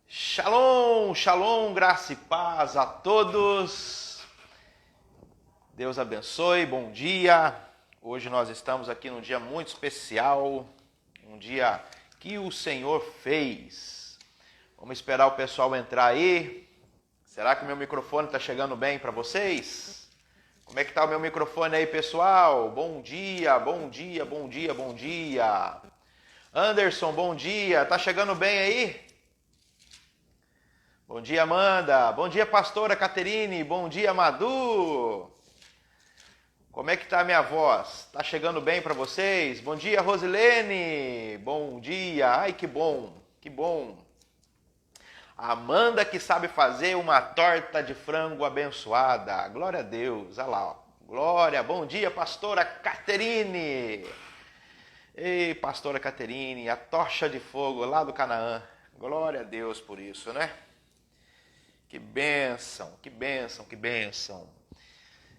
Shalom, shalom, graça e paz a todos. Deus abençoe, bom dia. Hoje nós estamos aqui num dia muito especial, um dia que o Senhor fez. Vamos esperar o pessoal entrar aí. Será que o meu microfone está chegando bem para vocês? Como é que está o meu microfone aí, pessoal? Bom dia, bom dia, bom dia, bom dia. Anderson, bom dia. Tá chegando bem aí? Bom dia, Amanda. Bom dia, pastora Caterine. Bom dia, Madu. Como é que tá a minha voz? Tá chegando bem para vocês? Bom dia, Rosilene. Bom dia. Ai, que bom. Que bom. A Amanda que sabe fazer uma torta de frango abençoada. Glória a Deus. Olha lá, ó. Glória. Bom dia, pastora Caterine. Ei, pastora Caterine, a tocha de fogo lá do Canaã. Glória a Deus por isso, né? Que bênção, que bênção, que bênção.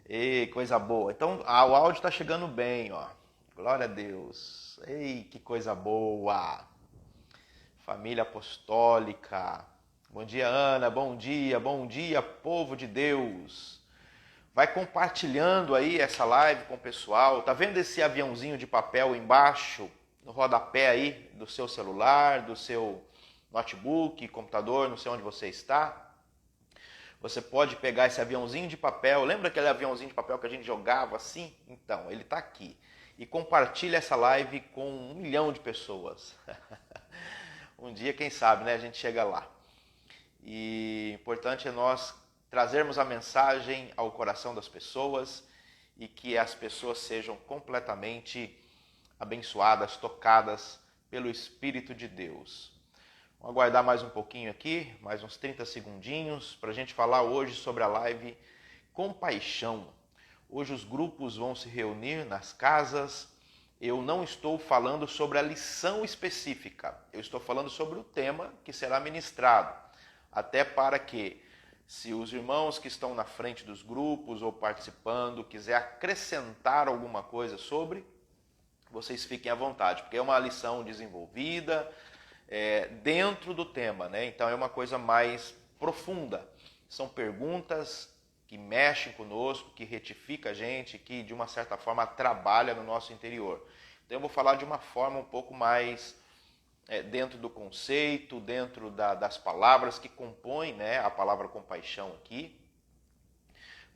Ei, coisa boa. Então, o áudio está chegando bem, ó. Glória a Deus. Ei, que coisa boa. Família apostólica. Bom dia, Ana. Bom dia, povo de Deus. Vai compartilhando aí essa live com o pessoal. Tá vendo esse aviãozinho de papel embaixo, no rodapé aí do seu celular, do seu notebook, computador, não sei onde você está? Você pode pegar esse aviãozinho de papel, lembra aquele aviãozinho de papel que a gente jogava assim? Então, ele está aqui. E compartilha essa live com 1 milhão de pessoas. Um dia, quem sabe, né? A gente chega lá. E o importante é nós trazermos a mensagem ao coração das pessoas e que as pessoas sejam completamente abençoadas, tocadas pelo Espírito de Deus. Vamos aguardar mais um pouquinho aqui, mais uns 30 segundinhos, para a gente falar hoje sobre a live Compaixão. Hoje os grupos vão se reunir nas casas. Eu não estou falando sobre a lição específica, eu estou falando sobre o tema que será ministrado. Até para que, se os irmãos que estão na frente dos grupos ou participando quiser acrescentar alguma coisa sobre, vocês fiquem à vontade, porque é uma lição desenvolvida, dentro do tema, né? Então é uma coisa mais profunda. São perguntas que mexem conosco, que retificam a gente, que de uma certa forma trabalha no nosso interior. Então eu vou falar de uma forma um pouco mais dentro do conceito, dentro das palavras que compõem, né, a palavra compaixão aqui.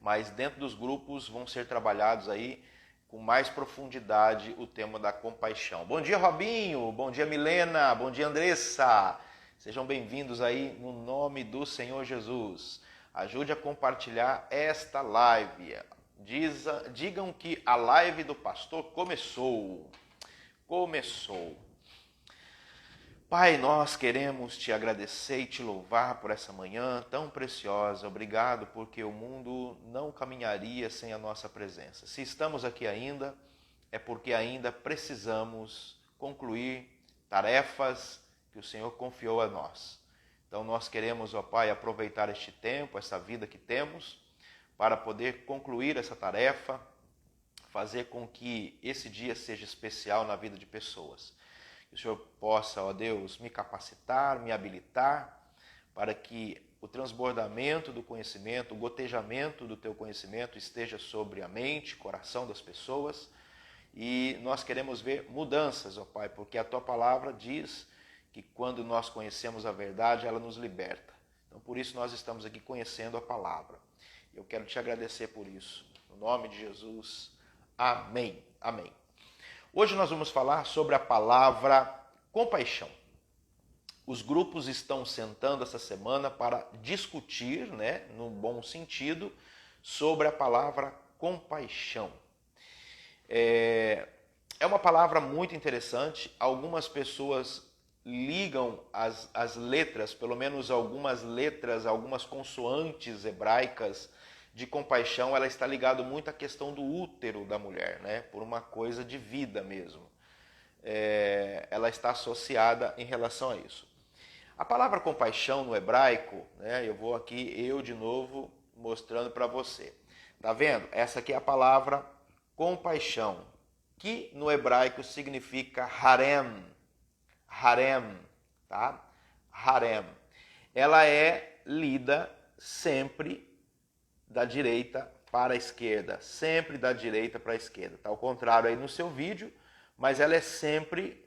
Mas dentro dos grupos vão ser trabalhados aí com mais profundidade o tema da compaixão. Bom dia, Robinho. Bom dia, Milena. Bom dia, Andressa. Sejam bem-vindos aí no nome do Senhor Jesus. Ajude a compartilhar esta live. Digam que a live do pastor começou. Começou. Pai, nós queremos te agradecer e te louvar por essa manhã tão preciosa. Obrigado, porque o mundo não caminharia sem a nossa presença. Se estamos aqui ainda, é porque ainda precisamos concluir tarefas que o Senhor confiou a nós. Então nós queremos, ó Pai, aproveitar este tempo, essa vida que temos, para poder concluir essa tarefa, fazer com que esse dia seja especial na vida de pessoas. Que o Senhor possa, ó Deus, me capacitar, me habilitar, para que o transbordamento do conhecimento, o gotejamento do teu conhecimento esteja sobre a mente, coração das pessoas. E nós queremos ver mudanças, ó Pai, porque a tua palavra diz que quando nós conhecemos a verdade, ela nos liberta. Então, por isso nós estamos aqui conhecendo a palavra. Eu quero te agradecer por isso. No nome de Jesus, amém. Amém. Hoje nós vamos falar sobre a palavra compaixão. Os grupos estão sentando essa semana para discutir, né, no bom sentido, sobre a palavra compaixão. É uma palavra muito interessante. Algumas pessoas ligam as letras, pelo menos algumas letras, algumas consoantes hebraicas, de compaixão, ela está ligada muito à questão do útero da mulher, né? Por uma coisa de vida mesmo. Ela está associada em relação a isso. A palavra compaixão no hebraico, né? Eu vou aqui, de novo, mostrando para você. Tá vendo? Essa aqui é a palavra compaixão, que no hebraico significa harem. Harem, tá? Harem. ela é lida sempre da direita para a esquerda, sempre da direita para a esquerda. Está ao contrário aí no seu vídeo, mas ela é sempre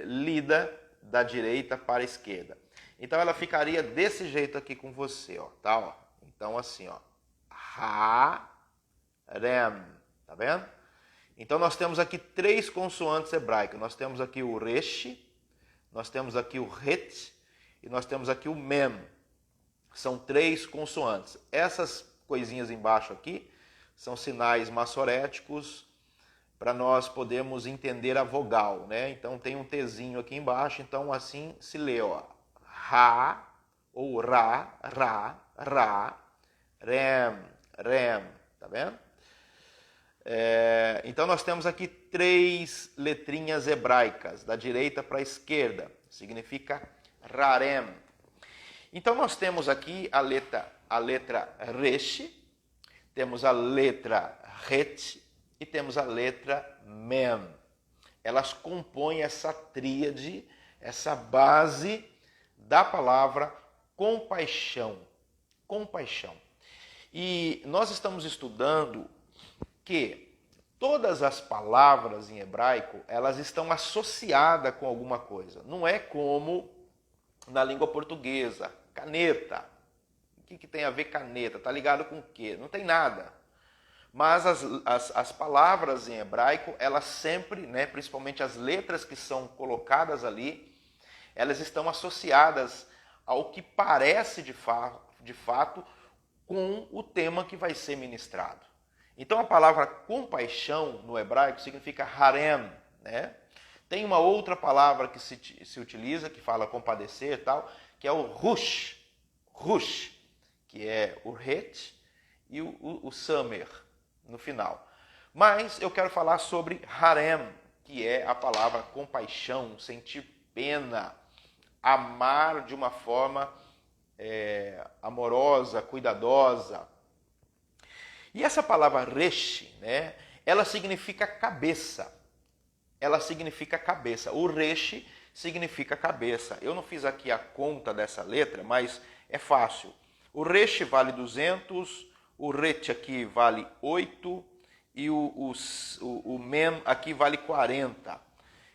lida da direita para a esquerda. Então ela ficaria desse jeito aqui com você, ó, tá? Ó. Então assim, ó, harem, tá vendo? Então nós temos aqui 3 consoantes hebraicas. Nós temos aqui o resh, nós temos aqui o het e nós temos aqui o mem. São 3 consoantes. Essas coisinhas embaixo aqui são sinais maçoréticos para nós podermos entender a vogal, né? Então tem um Tzinho aqui embaixo, então assim se lê, ó, ra ou ra, rem, tá vendo? Então nós temos aqui 3 letrinhas hebraicas, da direita para a esquerda, significa rarem. Então nós temos aqui a letra resh, temos a letra het e temos a letra mem. Elas compõem essa tríade, essa base da palavra compaixão. Compaixão. E nós estamos estudando que todas as palavras em hebraico, elas estão associadas com alguma coisa. Não é como na língua portuguesa, caneta. O que tem a ver caneta? Está ligado com o quê? Não tem nada. Mas as palavras em hebraico, elas sempre, né, principalmente as letras que são colocadas ali, elas estão associadas ao que parece de fato com o tema que vai ser ministrado. Então a palavra compaixão no hebraico significa harem, né? Tem uma outra palavra que se utiliza, que fala compadecer e tal, que é o rush, que é o het e o samer no final. Mas eu quero falar sobre harem, que é a palavra compaixão, sentir pena, amar de uma forma amorosa, cuidadosa. E essa palavra resh, né, ela significa cabeça. Ela significa cabeça. O resh significa cabeça. Eu não fiz aqui a conta dessa letra, mas é fácil. O resh vale 200, o ret aqui vale 8 e o mem aqui vale 40.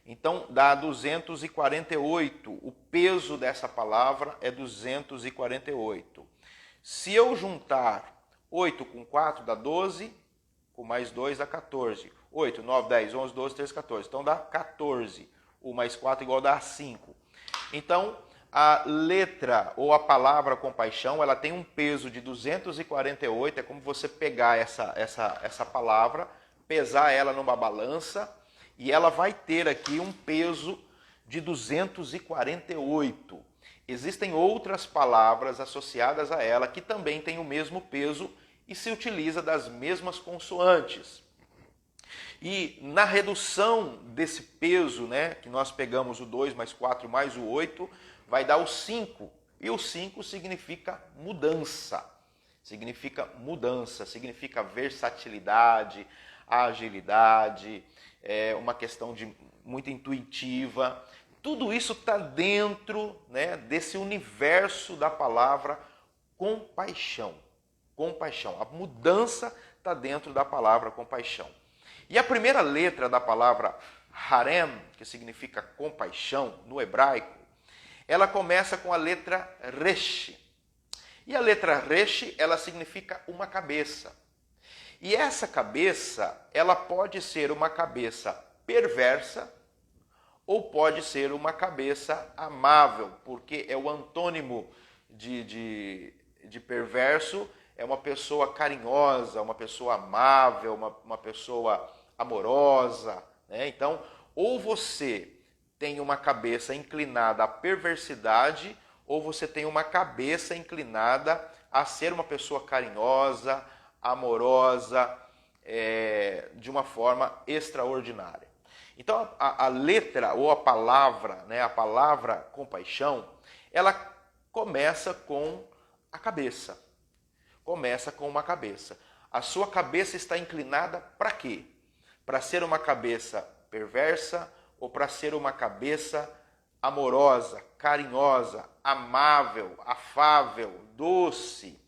Então dá 248. O peso dessa palavra é 248. Se eu juntar 8 com 4 dá 12, com mais 2 dá 14. 8, 9, 10, 11, 12, 13, 14. Então dá 14. 1 mais 4 igual dá 5. Então a letra ou a palavra compaixão, ela tem um peso de 248. É como você pegar essa palavra, pesar ela numa balança, e ela vai ter aqui um peso de 248. Existem outras palavras associadas a ela que também têm o mesmo peso e se utiliza das mesmas consoantes. E na redução desse peso, né, que nós pegamos o 2 mais 4 mais o 8, vai dar o 5. E o 5 significa mudança. Significa mudança, significa versatilidade, agilidade, é uma questão muito intuitiva. Tudo isso está dentro, né, desse universo da palavra compaixão. Compaixão. A mudança está dentro da palavra compaixão. E a primeira letra da palavra harem, que significa compaixão no hebraico, ela começa com a letra resh. E a letra resh, ela significa uma cabeça. E essa cabeça, ela pode ser uma cabeça perversa ou pode ser uma cabeça amável, porque é o antônimo de perverso, é uma pessoa carinhosa, uma pessoa amável, uma pessoa amorosa, né? Então, ou você tem uma cabeça inclinada à perversidade, ou você tem uma cabeça inclinada a ser uma pessoa carinhosa, amorosa, de uma forma extraordinária. Então, a letra ou a palavra, né, a palavra compaixão, ela começa com a cabeça. Começa com uma cabeça. A sua cabeça está inclinada para quê? Para ser uma cabeça perversa ou para ser uma cabeça amorosa, carinhosa, amável, afável, doce.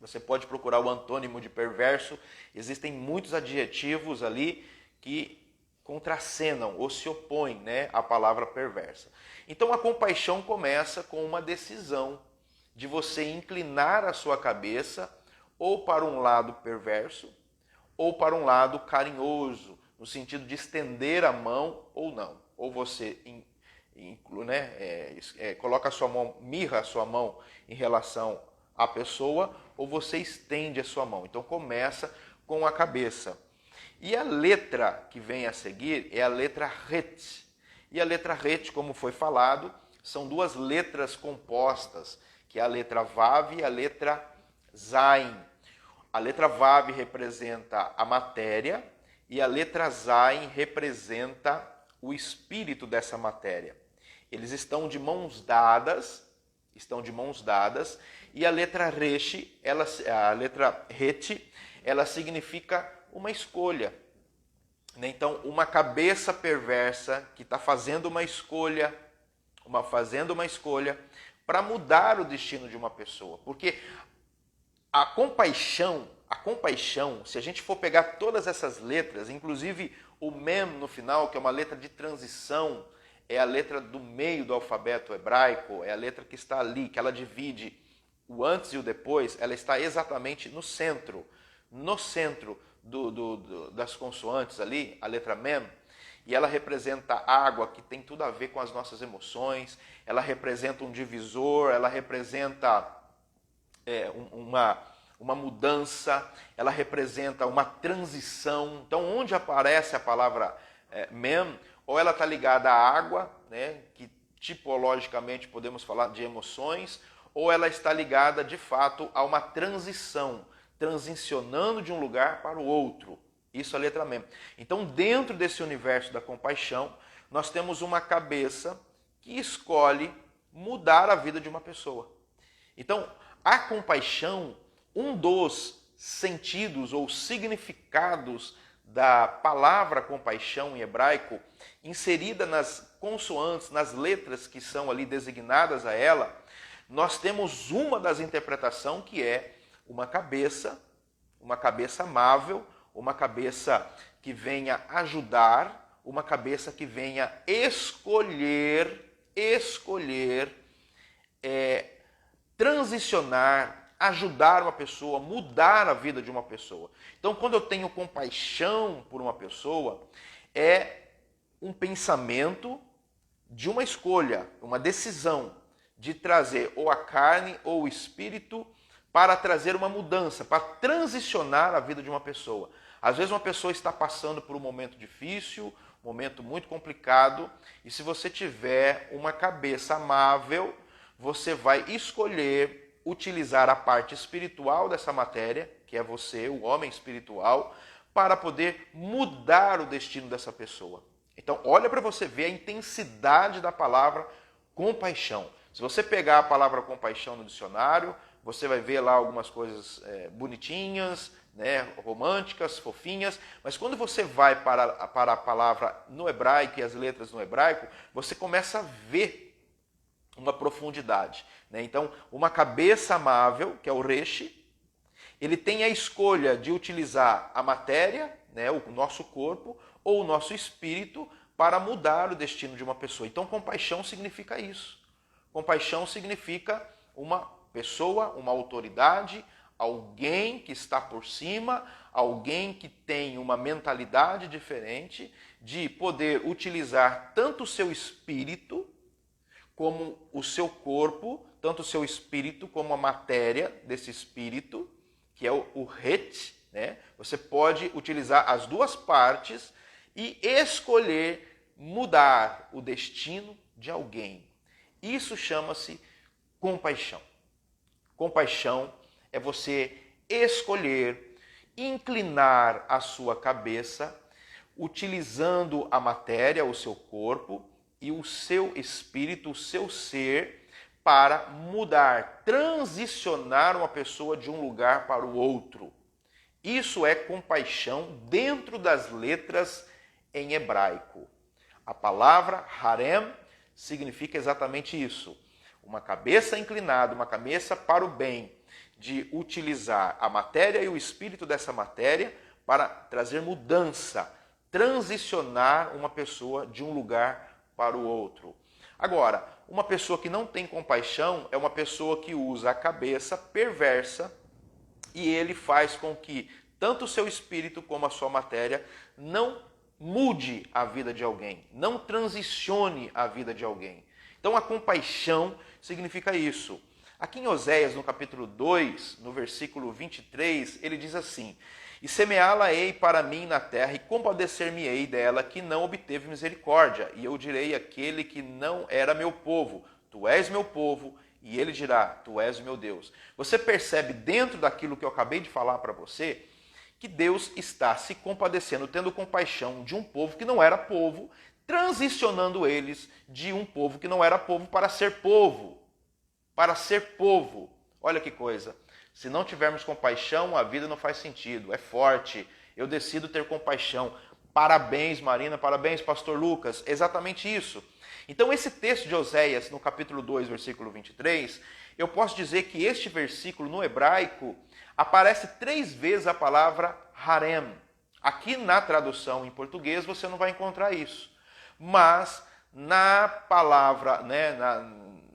Você pode procurar o antônimo de perverso. Existem muitos adjetivos ali que contracenam ou se opõem, né, à palavra perversa. Então a compaixão começa com uma decisão de você inclinar a sua cabeça ou para um lado perverso ou para um lado carinhoso, no sentido de estender a mão ou não. Ou você coloca a sua mão, mirra a sua mão em relação à pessoa, ou você estende a sua mão. Então começa com a cabeça. E a letra que vem a seguir é a letra Het. E a letra Het, como foi falado, são duas letras compostas, que é a letra Vav e a letra Zain. A letra Vav representa a matéria e a letra Zain representa o espírito dessa matéria. Eles estão de mãos dadas, e a letra Resh, a letra Het, ela significa uma escolha. Então, uma cabeça perversa que está fazendo uma escolha para mudar o destino de uma pessoa. Porque a compaixão, se a gente for pegar todas essas letras, inclusive o Mem no final, que é uma letra de transição, é a letra do meio do alfabeto hebraico, é a letra que está ali, que ela divide o antes e o depois, ela está exatamente no centro das consoantes ali, a letra Mem, e ela representa água, que tem tudo a ver com as nossas emoções, ela representa um divisor, ela representa uma mudança, ela representa uma transição. Então, onde aparece a palavra Mem, ou ela está ligada à água, né, que tipologicamente podemos falar de emoções, ou ela está ligada, de fato, a uma transição, transicionando de um lugar para o outro. Isso é a letra Mem. Então, dentro desse universo da compaixão, nós temos uma cabeça que escolhe mudar a vida de uma pessoa. Então, a compaixão, um dos sentidos ou significados da palavra compaixão em hebraico, inserida nas consoantes, nas letras que são ali designadas a ela, nós temos uma das interpretações que é uma cabeça amável, uma cabeça que venha ajudar, uma cabeça que venha escolher, transicionar, ajudar uma pessoa, mudar a vida de uma pessoa. Então, quando eu tenho compaixão por uma pessoa, é um pensamento de uma escolha, uma decisão de trazer ou a carne ou o espírito para trazer uma mudança, para transicionar a vida de uma pessoa. Às vezes uma pessoa está passando por um momento difícil, um momento muito complicado, e se você tiver uma cabeça amável, você vai escolher utilizar a parte espiritual dessa matéria, que é você, o homem espiritual, para poder mudar o destino dessa pessoa. Então, olha para você ver a intensidade da palavra compaixão. Se você pegar a palavra compaixão no dicionário, você vai ver lá algumas coisas bonitinhas, né, românticas, fofinhas, mas quando você vai para a palavra no hebraico e as letras no hebraico, você começa a ver uma profundidade. Né? Então, uma cabeça amável, que é o Resh, ele tem a escolha de utilizar a matéria, né, o nosso corpo, ou o nosso espírito, para mudar o destino de uma pessoa. Então, compaixão significa isso. Compaixão significa uma pessoa, uma autoridade, alguém que está por cima, alguém que tem uma mentalidade diferente de poder utilizar tanto o seu espírito como o seu corpo, tanto o seu espírito como a matéria desse espírito, que é o Het, né? Você pode utilizar as duas partes e escolher mudar o destino de alguém. Isso chama-se compaixão. Compaixão é você escolher inclinar a sua cabeça, utilizando a matéria, o seu corpo, e o seu espírito, o seu ser, para mudar, transicionar uma pessoa de um lugar para o outro. Isso é compaixão dentro das letras em hebraico. A palavra harem significa exatamente isso. Uma cabeça inclinada, uma cabeça para o bem, de utilizar a matéria e o espírito dessa matéria para trazer mudança, transicionar uma pessoa de um lugar para o outro. Agora, uma pessoa que não tem compaixão é uma pessoa que usa a cabeça perversa e ele faz com que tanto o seu espírito como a sua matéria não mude a vida de alguém, não transicione a vida de alguém. Então a compaixão significa isso. Aqui em Oséias, no capítulo 2, no versículo 23, ele diz assim: E semeá-la-ei para mim na terra, e compadecer-me-ei dela, que não obteve misericórdia. E eu direi àquele que não era meu povo, tu és meu povo, e ele dirá, tu és o meu Deus. Você percebe dentro daquilo que eu acabei de falar para você, que Deus está se compadecendo, tendo compaixão de um povo que não era povo, transicionando eles de um povo que não era povo para ser povo. Para ser povo. Olha que coisa. Se não tivermos compaixão, a vida não faz sentido. É forte. Eu decido ter compaixão. Parabéns, Marina. Parabéns, pastor Lucas. Exatamente isso. Então, esse texto de Oséias, no capítulo 2, versículo 23, eu posso dizer que este versículo, no hebraico, aparece 3 vezes a palavra harem. Aqui na tradução em português, você não vai encontrar isso. Mas, na palavra,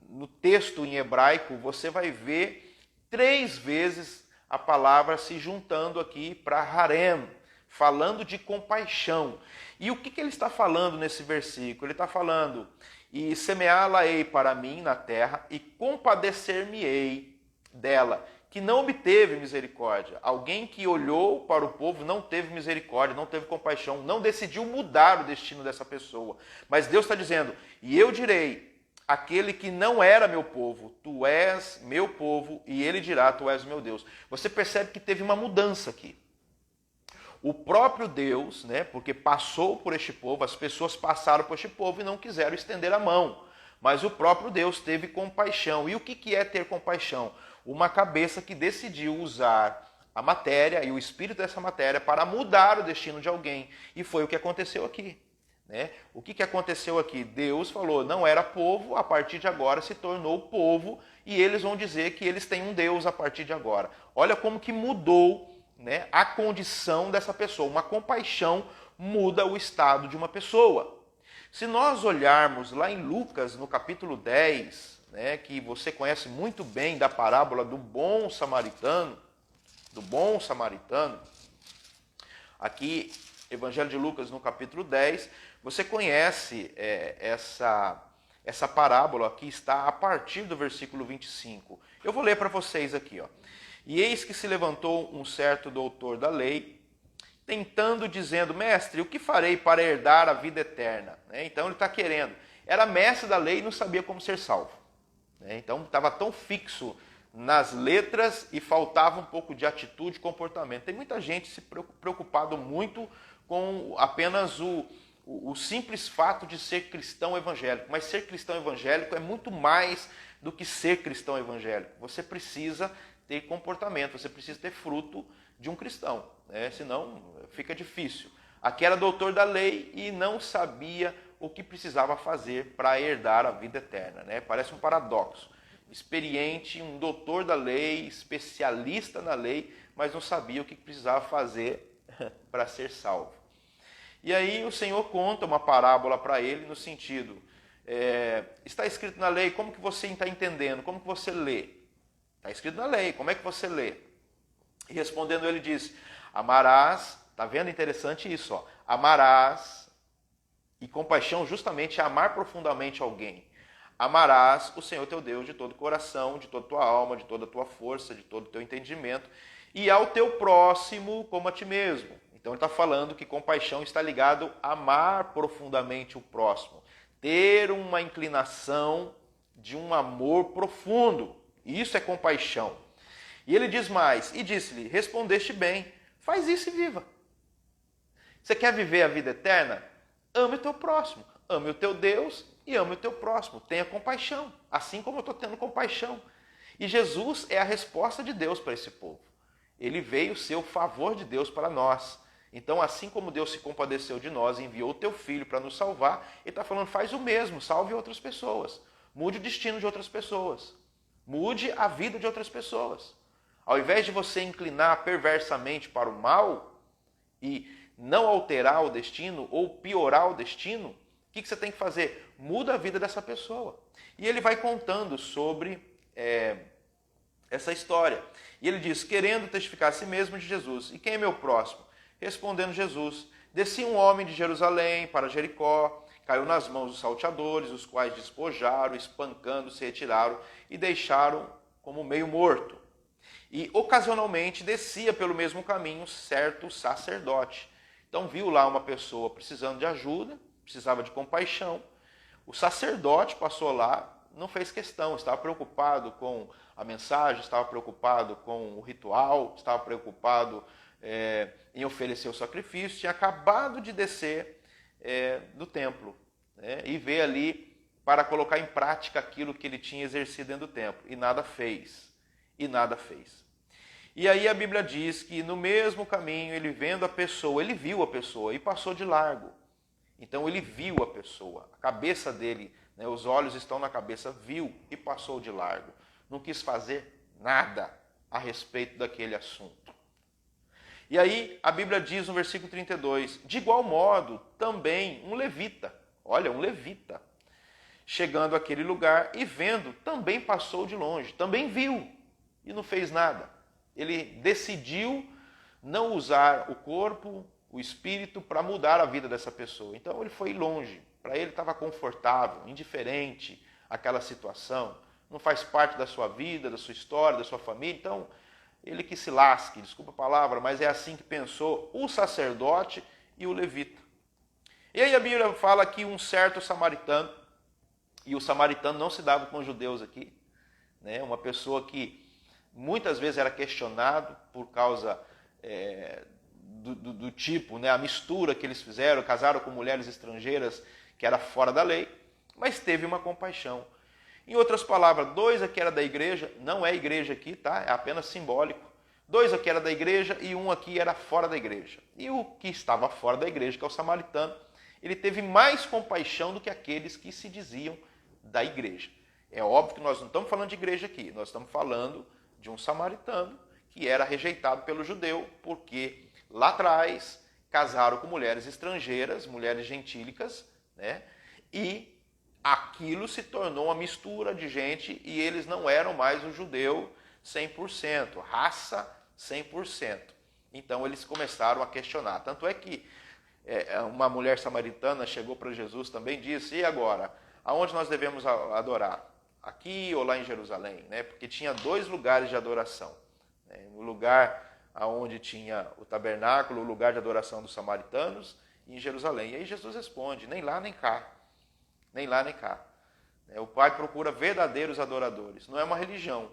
no texto em hebraico, você vai ver 3 vezes a palavra se juntando aqui para harem, falando de compaixão. E o que ele está falando nesse versículo? Ele está falando, e semeá-la-ei para mim na terra, e compadecer-me-ei dela, que não obteve misericórdia. Alguém que olhou para o povo não teve misericórdia, não teve compaixão, não decidiu mudar o destino dessa pessoa. Mas Deus está dizendo, e eu direi, aquele que não era meu povo, tu és meu povo, e ele dirá, tu és meu Deus. Você percebe que teve uma mudança aqui. O próprio Deus, porque passou por este povo, as pessoas passaram por este povo e não quiseram estender a mão. Mas o próprio Deus teve compaixão. E o que é ter compaixão? Uma cabeça que decidiu usar a matéria e o espírito dessa matéria para mudar o destino de alguém. E foi o que aconteceu aqui. O que aconteceu aqui? Deus falou, não era povo, a partir de agora se tornou povo, e eles vão dizer que eles têm um Deus a partir de agora. Olha como que mudou a condição dessa pessoa. Uma compaixão muda o estado de uma pessoa. Se nós olharmos lá em Lucas, no capítulo 10, que você conhece muito bem da parábola do bom samaritano, aqui, Evangelho de Lucas, no capítulo 10, você conhece essa parábola que está a partir do versículo 25. Eu vou ler para vocês aqui, ó. E eis que se levantou um certo doutor da lei, tentando, dizendo, mestre, o que farei para herdar a vida eterna? Então ele está querendo. Era mestre da lei e não sabia como ser salvo. Então estava tão fixo nas letras e faltava um pouco de atitude e comportamento. Tem muita gente se preocupado muito com apenas o simples fato de ser cristão evangélico. Mas ser cristão evangélico é muito mais do que ser cristão evangélico. Você precisa ter comportamento, você precisa ter fruto de um cristão, senão fica difícil. Aqui era doutor da lei e não sabia o que precisava fazer para herdar a vida eterna. Parece um paradoxo. Experiente, um doutor da lei, especialista na lei, mas não sabia o que precisava fazer para ser salvo. E aí o Senhor conta uma parábola para ele no sentido, está escrito na lei, como que você está entendendo? Como que você lê? Está escrito na lei, como é que você lê? E respondendo ele diz, amarás, está vendo interessante isso? Ó, amarás, e compaixão justamente é amar profundamente alguém. Amarás o Senhor teu Deus de todo o coração, de toda a tua alma, de toda a tua força, de todo o teu entendimento, e ao teu próximo como a ti mesmo. Então ele está falando que compaixão está ligado a amar profundamente o próximo. Ter uma inclinação de um amor profundo. Isso é compaixão. E ele diz mais, e disse-lhe, respondeste bem, faz isso e viva. Você quer viver a vida eterna? Ame o teu próximo, ame o teu Deus e ame o teu próximo. Tenha compaixão, assim como eu estou tendo compaixão. E Jesus é a resposta de Deus para esse povo. Ele veio ser o favor de Deus para nós. Então, assim como Deus se compadeceu de nós e enviou o teu filho para nos salvar, ele está falando, faz o mesmo, salve outras pessoas. Mude o destino de outras pessoas. Mude a vida de outras pessoas. Ao invés de você inclinar perversamente para o mal e não alterar o destino ou piorar o destino, o que você tem que fazer? Muda a vida dessa pessoa. E ele vai contando sobre essa história. E ele diz, querendo testificar a si mesmo de Jesus. E quem é meu próximo? Respondendo Jesus, descia um homem de Jerusalém para Jericó, caiu nas mãos dos salteadores, os quais despojaram, espancando, se retiraram e deixaram como meio morto. E ocasionalmente descia pelo mesmo caminho certo sacerdote. Então viu lá uma pessoa precisando de ajuda, precisava de compaixão. O sacerdote passou lá, não fez questão, estava preocupado com a mensagem, estava preocupado com o ritual, estava preocupado em oferecer o sacrifício, tinha acabado de descer do templo, né, e veio ali para colocar em prática aquilo que ele tinha exercido dentro do templo, e nada fez, E aí a Bíblia diz que no mesmo caminho, ele vendo a pessoa, ele viu a pessoa e passou de largo. Então ele viu a pessoa, a cabeça dele, né, os olhos estão na cabeça, viu e passou de largo. Não quis fazer nada a respeito daquele assunto. E aí a Bíblia diz no versículo 32, de igual modo também um levita, chegando àquele lugar e vendo, também passou de longe, também viu e não fez nada. Ele decidiu não usar o corpo, o espírito, para mudar a vida dessa pessoa. Então ele foi longe, para ele estava confortável, indiferente àquela situação, não faz parte da sua vida, da sua história, da sua família, então ele que se lasque, desculpa a palavra, mas é assim que pensou o sacerdote e o levita. E aí a Bíblia fala que um certo samaritano, e o samaritano não se dava com os judeus aqui, né? Uma pessoa que muitas vezes era questionado por causa do tipo, né? A mistura que eles fizeram, casaram com mulheres estrangeiras, que era fora da lei, mas teve uma compaixão. Em outras palavras, 2 aqui era da igreja, não é igreja aqui, tá? É apenas simbólico. 2 aqui era da igreja e 1 aqui era fora da igreja. E o que estava fora da igreja, que é o samaritano, ele teve mais compaixão do que aqueles que se diziam da igreja. É óbvio que nós não estamos falando de igreja aqui, nós estamos falando de um samaritano que era rejeitado pelo judeu, porque lá atrás casaram com mulheres estrangeiras, mulheres gentílicas, né? E aquilo se tornou uma mistura de gente e eles não eram mais o judeu 100%, raça 100%. Então eles começaram a questionar. Tanto é que uma mulher samaritana chegou para Jesus também e disse, e agora, aonde nós devemos adorar? Aqui ou lá em Jerusalém? Né? Porque tinha 2 lugares de adoração. Né? O lugar onde tinha o tabernáculo, o lugar de adoração dos samaritanos, e em Jerusalém. E aí Jesus responde, nem lá nem cá. Nem lá nem cá. O Pai procura verdadeiros adoradores. Não é uma religião,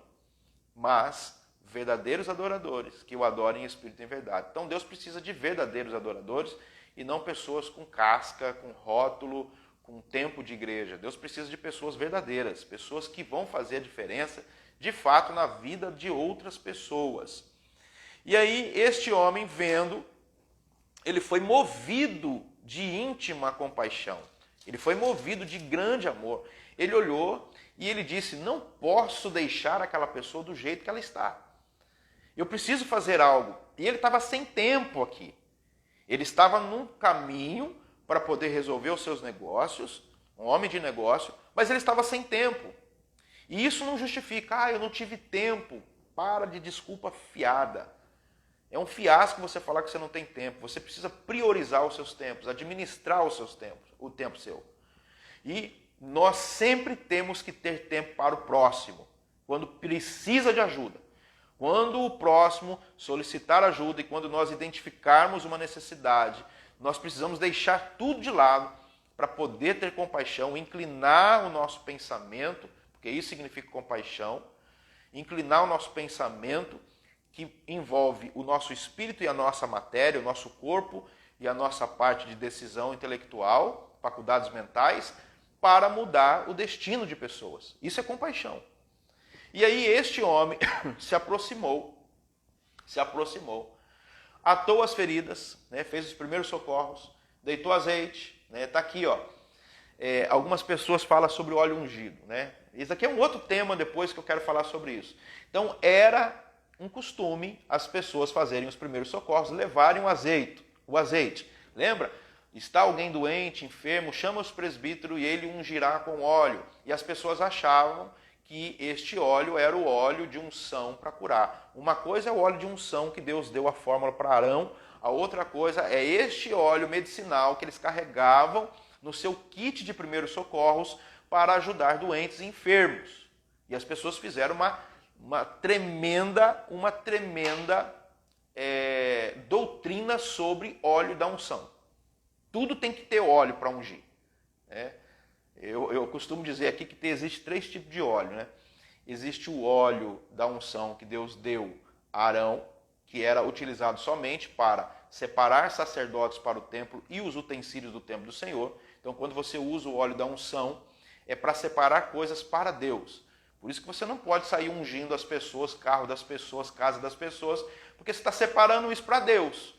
mas verdadeiros adoradores que o adorem em espírito e em verdade. Então Deus precisa de verdadeiros adoradores e não pessoas com casca, com rótulo, com tempo de igreja. Deus precisa de pessoas verdadeiras, pessoas que vão fazer a diferença de fato na vida de outras pessoas. E aí este homem vendo, ele foi movido de íntima compaixão. Ele foi movido de grande amor. Ele olhou e ele disse, não posso deixar aquela pessoa do jeito que ela está. Eu preciso fazer algo. E ele estava sem tempo aqui. Ele estava num caminho para poder resolver os seus negócios, um homem de negócio, mas ele estava sem tempo. E isso não justifica, eu não tive tempo. Para de desculpa fiada. É um fiasco você falar que você não tem tempo. Você precisa priorizar os seus tempos, administrar os seus tempos, o tempo seu. E nós sempre temos que ter tempo para o próximo, quando precisa de ajuda. Quando o próximo solicitar ajuda e quando nós identificarmos uma necessidade, nós precisamos deixar tudo de lado para poder ter compaixão, inclinar o nosso pensamento, porque isso significa compaixão, inclinar o nosso pensamento, que envolve o nosso espírito e a nossa matéria, o nosso corpo e a nossa parte de decisão intelectual, faculdades mentais, para mudar o destino de pessoas. Isso é compaixão. E aí este homem se aproximou. atou as feridas, né, fez os primeiros socorros, deitou azeite, né, tá aqui, ó. Algumas pessoas falam sobre o óleo ungido, né? Isso aqui é um outro tema depois que eu quero falar sobre isso. Então, era um costume as pessoas fazerem os primeiros socorros, levarem o azeite. Lembra? Está alguém doente, enfermo, chama os presbíteros e ele ungirá com óleo. E as pessoas achavam que este óleo era o óleo de unção para curar. Uma coisa é o óleo de unção que Deus deu a fórmula para Arão, a outra coisa é este óleo medicinal que eles carregavam no seu kit de primeiros socorros para ajudar doentes e enfermos. E as pessoas fizeram uma tremenda doutrina sobre óleo da unção. Tudo tem que ter óleo para ungir. Né? Eu costumo dizer aqui que existe 3 tipos de óleo. Né? Existe o óleo da unção que Deus deu a Arão, que era utilizado somente para separar sacerdotes para o templo e os utensílios do templo do Senhor. Então, quando você usa o óleo da unção, é para separar coisas para Deus. Por isso que você não pode sair ungindo as pessoas, carro das pessoas, casa das pessoas, porque você está separando isso para Deus.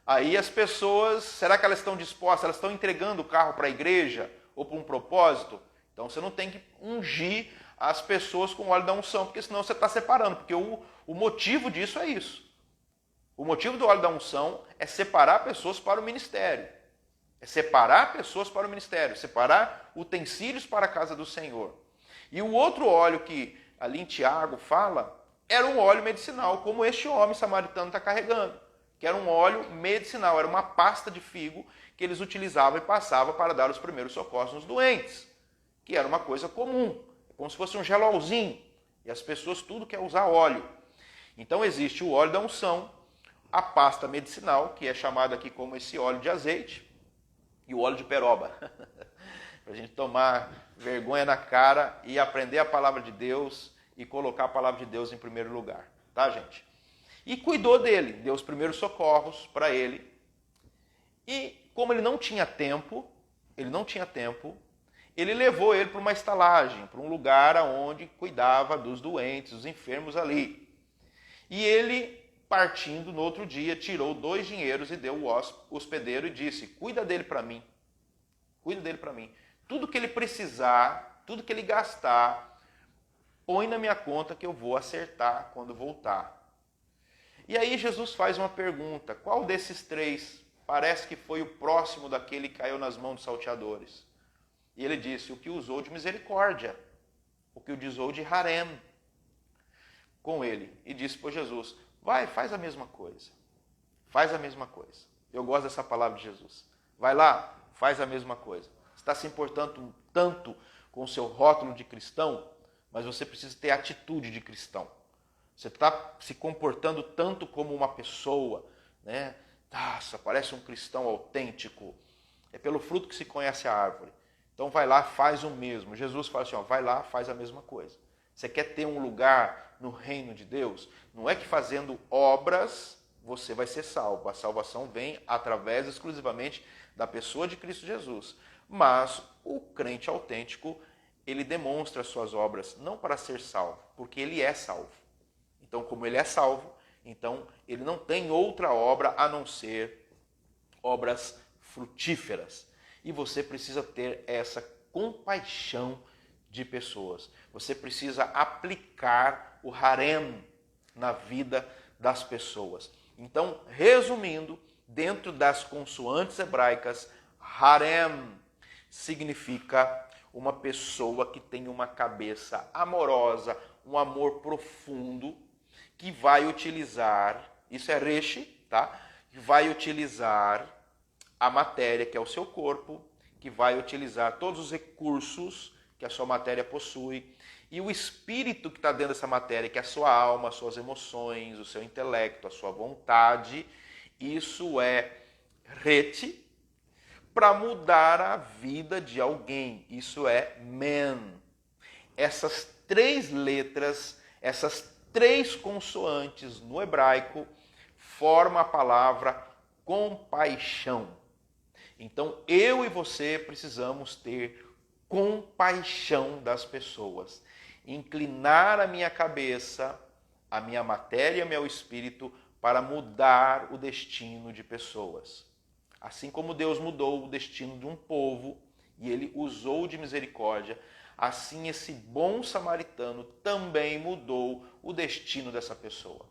Aí as pessoas, será que elas estão dispostas? Elas estão entregando o carro para a igreja ou para um propósito? Então você não tem que ungir as pessoas com o óleo da unção, porque senão você está separando, porque o motivo disso é isso. O motivo do óleo da unção é separar pessoas para o ministério. É separar pessoas para o ministério, separar utensílios para a casa do Senhor. E o outro óleo que ali em Tiago fala, era um óleo medicinal, como este homem samaritano está carregando, que era um óleo medicinal, era uma pasta de figo que eles utilizavam e passavam para dar os primeiros socorros nos doentes, que era uma coisa comum, como se fosse um gelolzinho, e as pessoas tudo quer usar óleo. Então existe o óleo da unção, a pasta medicinal, que é chamada aqui como esse óleo de azeite, e o óleo de peroba, para a gente tomar vergonha na cara e aprender a palavra de Deus e colocar a palavra de Deus em primeiro lugar, tá, gente? E cuidou dele, deu os primeiros socorros para ele. E como ele não tinha tempo, ele levou ele para uma estalagem, para um lugar onde cuidava dos doentes, dos enfermos ali. E ele, partindo no outro dia, tirou 2 dinheiros e deu ao hospedeiro e disse, cuida dele para mim, tudo que ele precisar, tudo que ele gastar, põe na minha conta que eu vou acertar quando voltar. E aí Jesus faz uma pergunta, qual desses 3 parece que foi o próximo daquele que caiu nas mãos dos salteadores? E ele disse, o que usou de misericórdia, o que o usou de harem com ele. E disse para Jesus, vai, faz a mesma coisa. Faz a mesma coisa. Eu gosto dessa palavra de Jesus. Vai lá, faz a mesma coisa. Você está se importando tanto com o seu rótulo de cristão, mas você precisa ter atitude de cristão. Você está se comportando tanto como uma pessoa, né? Nossa, parece um cristão autêntico. É pelo fruto que se conhece a árvore. Então vai lá, faz o mesmo. Jesus fala assim, ó, vai lá, faz a mesma coisa. Você quer ter um lugar no reino de Deus? Não é que fazendo obras você vai ser salvo. A salvação vem através exclusivamente da pessoa de Cristo Jesus. Mas o crente autêntico, ele demonstra as suas obras não para ser salvo, porque ele é salvo. Então, como ele é salvo, então ele não tem outra obra a não ser obras frutíferas. E você precisa ter essa compaixão de pessoas. Você precisa aplicar o harem na vida das pessoas. Então, resumindo, dentro das consoantes hebraicas, harem significa uma pessoa que tem uma cabeça amorosa, um amor profundo, que vai utilizar, isso é reshi, tá? Que vai utilizar a matéria, que é o seu corpo, que vai utilizar todos os recursos que a sua matéria possui, e o espírito que está dentro dessa matéria, que é a sua alma, as suas emoções, o seu intelecto, a sua vontade, isso é reti, para mudar a vida de alguém. Isso é men. Essas 3 letras, essas 3 consoantes no hebraico, formam a palavra compaixão. Então, eu e você precisamos ter compaixão das pessoas. Inclinar a minha cabeça, a minha matéria e o meu espírito para mudar o destino de pessoas. Assim como Deus mudou o destino de um povo e ele usou de misericórdia, assim esse bom samaritano também mudou o destino dessa pessoa.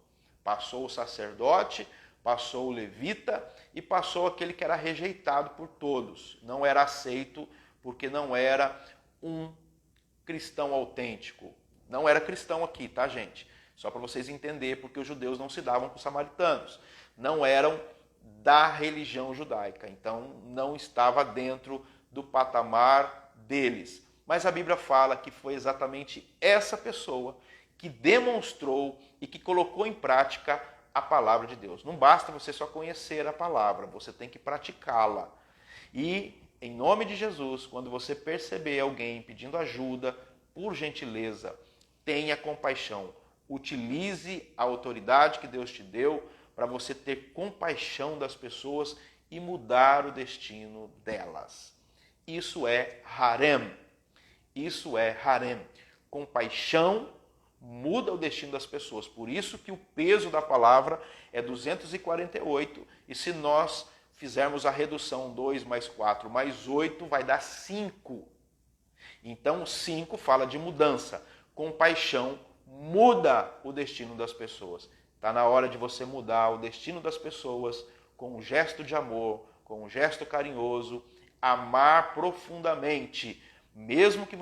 Passou o sacerdote, passou o levita e passou aquele que era rejeitado por todos. Não era aceito porque não era um cristão autêntico. Não era cristão aqui, tá, gente? Só para vocês entenderem, porque os judeus não se davam com os samaritanos. Não eram da religião judaica. Então, não estava dentro do patamar deles. Mas a Bíblia fala que foi exatamente essa pessoa que demonstrou e que colocou em prática a palavra de Deus. Não basta você só conhecer a palavra, você tem que praticá-la. E, em nome de Jesus, quando você perceber alguém pedindo ajuda, por gentileza, tenha compaixão. Utilize a autoridade que Deus te deu para você ter compaixão das pessoas e mudar o destino delas. Isso é harem. Isso é harem. Compaixão muda o destino das pessoas. Por isso que o peso da palavra é 248. E se nós fizermos a redução 2 mais 4 mais 8, vai dar 5. Então 5 fala de mudança. Compaixão muda o destino das pessoas. Está na hora de você mudar o destino das pessoas com um gesto de amor, com um gesto carinhoso, amar profundamente, mesmo que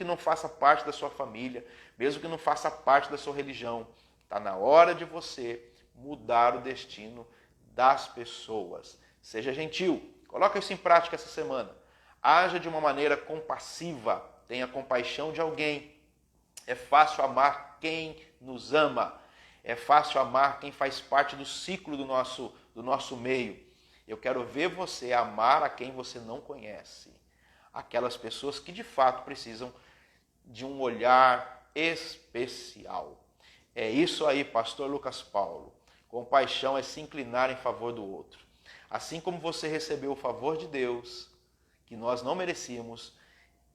não faça parte da sua família, mesmo que não faça parte da sua religião. Está na hora de você mudar o destino das pessoas. Seja gentil. Coloca isso em prática essa semana. Haja de uma maneira compassiva. Tenha compaixão de alguém. É fácil amar quem nos ama. É fácil amar quem faz parte do ciclo do nosso meio. Eu quero ver você amar a quem você não conhece. Aquelas pessoas que de fato precisam de um olhar especial. É isso aí, pastor Lucas Paulo. Compaixão é se inclinar em favor do outro. Assim como você recebeu o favor de Deus, que nós não merecíamos,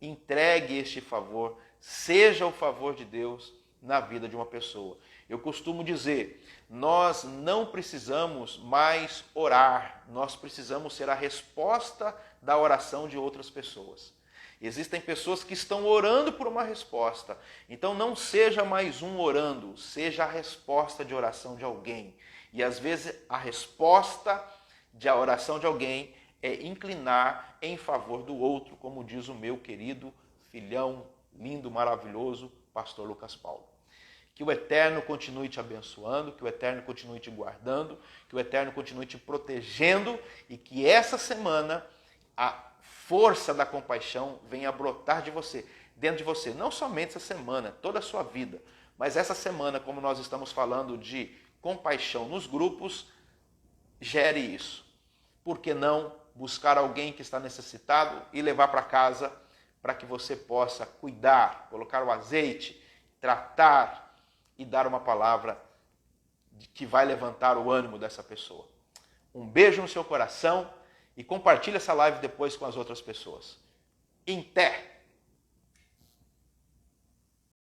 entregue este favor, seja o favor de Deus na vida de uma pessoa. Eu costumo dizer, nós não precisamos mais orar, nós precisamos ser a resposta da oração de outras pessoas. Existem pessoas que estão orando por uma resposta, então não seja mais um orando, seja a resposta de oração de alguém. E às vezes a resposta da oração de alguém é inclinar em favor do outro, como diz o meu querido filhão, lindo, maravilhoso, pastor Lucas Paulo. Que o Eterno continue te abençoando, que o Eterno continue te guardando, que o Eterno continue te protegendo e que essa semana a força da compaixão venha brotar dentro de você. Não somente essa semana, toda a sua vida, mas essa semana, como nós estamos falando de compaixão nos grupos, gere isso. Por que não buscar alguém que está necessitado e levar para casa para que você possa cuidar, colocar o azeite, tratar e dar uma palavra que vai levantar o ânimo dessa pessoa. Um beijo no seu coração e compartilhe essa live depois com as outras pessoas. Em té!